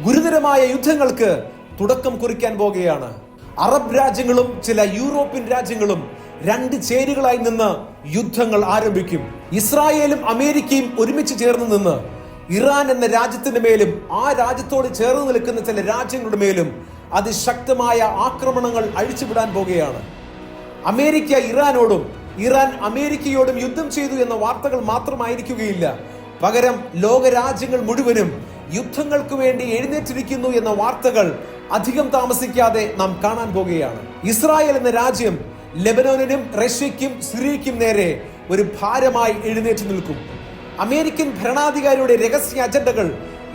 ഗുരുതരമായ യുദ്ധങ്ങൾക്ക് തുടക്കം കുറിക്കാൻ പോകുകയാണ്. അറബ് രാജ്യങ്ങളും ചില യൂറോപ്യൻ രാജ്യങ്ങളും രണ്ട് ചേരികളായി നിന്ന് യുദ്ധങ്ങൾ ആരംഭിക്കും. ഇസ്രായേലും അമേരിക്കയും ഒരുമിച്ച് ചേർന്ന് നിന്ന് ഇറാൻ എന്ന രാജ്യത്തിന്റെ മേലും ആ രാജ്യത്തോട് ചേർന്ന് നിൽക്കുന്ന ചില രാജ്യങ്ങളുടെ മേലും അതിശക്തമായ ആക്രമണങ്ങൾ അഴിച്ചുവിടാൻ പോകുകയാണ്. അമേരിക്ക ഇറാനോടും ഇറാൻ അമേരിക്കയോടും യുദ്ധം ചെയ്തു എന്ന വാർത്തകൾ മാത്രമായിരിക്കുകയില്ല, പകരം ലോകരാജ്യങ്ങൾ മുഴുവനും യുദ്ധങ്ങൾക്ക് വേണ്ടി എഴുന്നേറ്റിരിക്കുന്നു എന്ന വാർത്തകൾ അധികം താമസിക്കാതെ നാം കാണാൻ പോകുകയാണ്. ഇസ്രായേൽ എന്ന രാജ്യം ലെബനോനിനും റഷ്യയ്ക്കും സിറിയയ്ക്കും നേരെ ഒരു ഭാരമായി എഴുന്നേറ്റ് നിൽക്കും. അമേരിക്കൻ ഭരണാധികാരിയുടെ രഹസ്യ അജണ്ടകൾ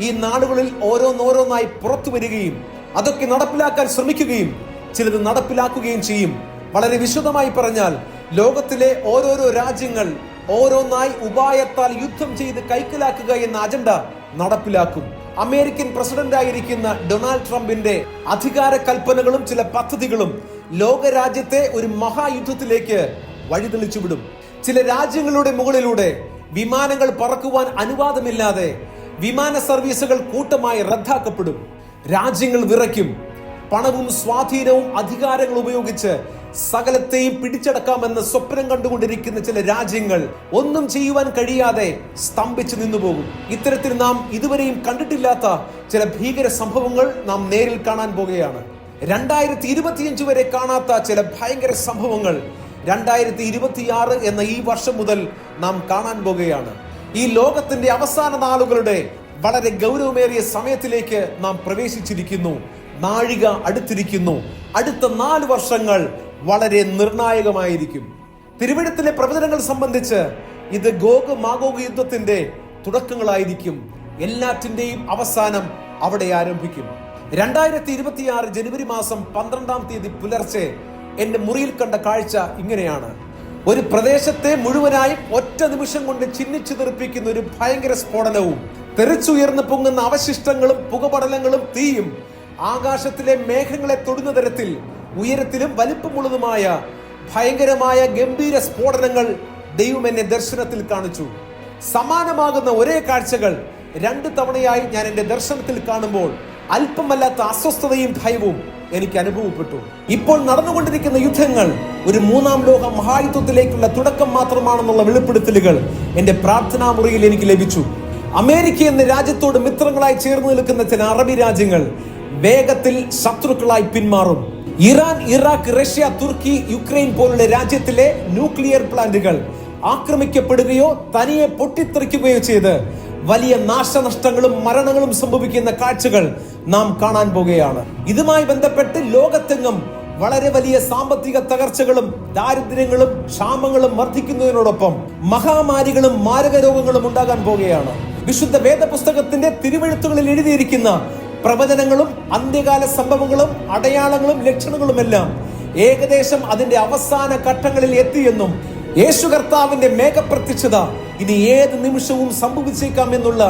ഈ നാടുകളിൽ ഓരോന്നോരോന്നായി പുറത്തു വരികയും അതൊക്കെ നടപ്പിലാക്കാൻ ശ്രമിക്കുകയും ചിലത് നടപ്പിലാക്കുകയും ചെയ്യും. വളരെ വിശദമായി പറഞ്ഞാൽ ലോകത്തിലെ ഓരോരോ രാജ്യങ്ങൾ ഓരോന്നായി ഉപായത്താൽ യുദ്ധം ചെയ്ത് കൈക്കലാക്കുക എന്ന അജണ്ട നടപ്പിലാക്കും. അമേരിക്കൻ പ്രസിഡന്റായിരിക്കുന്ന ഡൊണാൾഡ് ട്രംപിന്റെ അധികാര കൽപ്പനകളും ചില പദ്ധതികളും ലോകരാജ്യത്തെ ഒരു മഹായുദ്ധത്തിലേക്ക് വഴിതെളിച്ചുവിടും. ചില രാജ്യങ്ങളുടെ മുകളിലൂടെ വിമാനങ്ങൾ പറക്കുവാൻ അനുവാദമില്ലാതെ വിമാന സർവീസുകൾ കൂട്ടമായി റദ്ദാക്കപ്പെടും. രാജ്യങ്ങൾ വിറയ്ക്കും. പണവും സ്വാധീനവും അധികാരങ്ങളും ഉപയോഗിച്ച് സകലത്തെയും പിടിച്ചടക്കാമെന്ന് സ്വപ്നം കണ്ടുകൊണ്ടിരിക്കുന്ന ചില രാജ്യങ്ങൾ ഒന്നും ചെയ്യുവാൻ കഴിയാതെ സ്തംഭിച്ചു നിന്നുപോകും. ഇത്തരത്തിൽ നാം ഇതുവരെയും കണ്ടിട്ടില്ലാത്ത ചില ഭീകര സംഭവങ്ങൾ നാം നേരിൽ കാണാൻ പോകുകയാണ്. 2025 വരെ കാണാത്ത ചില ഭയങ്കര സംഭവങ്ങൾ 2026 എന്ന ഈ വർഷം മുതൽ നാം കാണാൻ പോകുകയാണ്. ഈ ലോകത്തിന്റെ അവസാന നാളുകളുടെ വളരെ ഗൗരവമേറിയ സമയത്തിലേക്ക് നാം പ്രവേശിച്ചിരിക്കുന്നു. നാഴിക അടുത്തിരിക്കുന്നു. അടുത്ത 4 വർഷങ്ങൾ വളരെ നിർണായകമായിരിക്കും. തിരുവെഴുത്തിലെ പ്രവചനങ്ങൾ സംബന്ധിച്ച് ഇത് ഗോഗ് മാഗോഗ് യുദ്ധത്തിന്റെ തുടക്കങ്ങളായിരിക്കും. എല്ലാറ്റിന്റെയും അവസാനം അവിടെ ആരംഭിക്കും. 2026 ജനുവരി മാസം 12-ാം തീയതി പുലർച്ചെ എന്റെ മുറിയിൽ കണ്ട കാഴ്ച ഇങ്ങനെയാണ്. ഒരു പ്രദേശത്തെ മുഴുവനായും ഒറ്റ നിമിഷം കൊണ്ട് ചിന്നിച്ചിതെറിപ്പിക്കുന്ന ഒരു ഭയങ്കര സ്ഫോടനവും തെറിച്ചുയർന്നു പൊങ്ങുന്ന അവശിഷ്ടങ്ങളും പുകപടലങ്ങളും തീയും ആകാശത്തിലെ മേഘങ്ങളെ തൊടുന്ന തരത്തിൽ ഉയരത്തിലും വലിപ്പമുള്ളതുമായ ഭയങ്കരമായ ഗംഭീര സ്ഫോടനങ്ങൾ ദൈവം എന്നെ ദർശനത്തിൽ കാണിച്ചു. സമാനമാകുന്ന ഒരേ കാഴ്ചകൾ 2 തവണയായി ഞാൻ എന്റെ ദർശനത്തിൽ കാണുമ്പോൾ അല്പമല്ലാത്ത അസ്വസ്ഥതയും ഭയവും എനിക്ക് അനുഭവപ്പെട്ടു. ഇപ്പോൾ നടന്നുകൊണ്ടിരിക്കുന്ന യുദ്ധങ്ങൾ ഒരു 3-ാം ലോക മഹായുദ്ധത്തിലേക്കുള്ള തുടക്കം മാത്രമാണെന്നുള്ള വെളിപ്പെടുത്തലുകൾ എന്റെ പ്രാർത്ഥനാ മുറിയിൽ എനിക്ക് ലഭിച്ചു. അമേരിക്ക എന്ന രാജ്യത്തോട് മിത്രങ്ങളായി ചേർന്ന് നിൽക്കുന്ന ചില അറബി രാജ്യങ്ങൾ വേഗത്തിൽ ശത്രുക്കളായി പിന്മാറും. ഇറാൻ, ഇറാഖ്, റഷ്യ, തുർക്കി, യുക്രൈൻ പോലുള്ള രാജ്യത്തിലെ ന്യൂക്ലിയർ പ്ലാന്റുകൾ ആക്രമിക്കപ്പെടുകയോ തനിയെ പൊട്ടിത്തെറിക്കുകയോ ചെയ്ത് വലിയ നാശനഷ്ടങ്ങളും മരണങ്ങളും സംഭവിക്കുന്ന കാഴ്ചകൾ നാം കാണാൻ പോകുകയാണ്. ഇതുമായി ബന്ധപ്പെട്ട് ലോകത്തെങ്ങും വളരെ വലിയ സാമ്പത്തിക തകർച്ചകളും ദാരിദ്ര്യങ്ങളും ക്ഷാമങ്ങളും വർദ്ധിക്കുന്നതിനോടൊപ്പം മഹാമാരികളും മാരക രോഗങ്ങളും ഉണ്ടാകാൻ പോകുകയാണ്. വിശുദ്ധ വേദപുസ്തകത്തിന്റെ തിരുവെഴുത്തുകളിൽ എഴുതിയിരിക്കുന്ന പ്രവചനങ്ങളും അന്ത്യകാല സംഭവങ്ങളും അടയാളങ്ങളും ലക്ഷണങ്ങളുമെല്ലാം ഏകദേശം അതിന്റെ അവസാന ഘട്ടങ്ങളിൽ എത്തിയെന്നും യേശു കർത്താവിന്റെ മേഘപ്രത്യക്ഷത ഇനി ഏത് നിമിഷവും സംഭവിച്ചേക്കാം എന്നുള്ള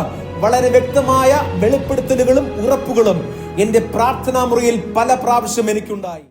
വളരെ വ്യക്തമായ വെളിപ്പെടുത്തലുകളും ഉറപ്പുകളും എന്റെ പ്രാർത്ഥനാ മുറിയിൽ പല പ്രാവശ്യം എനിക്കുണ്ടായി.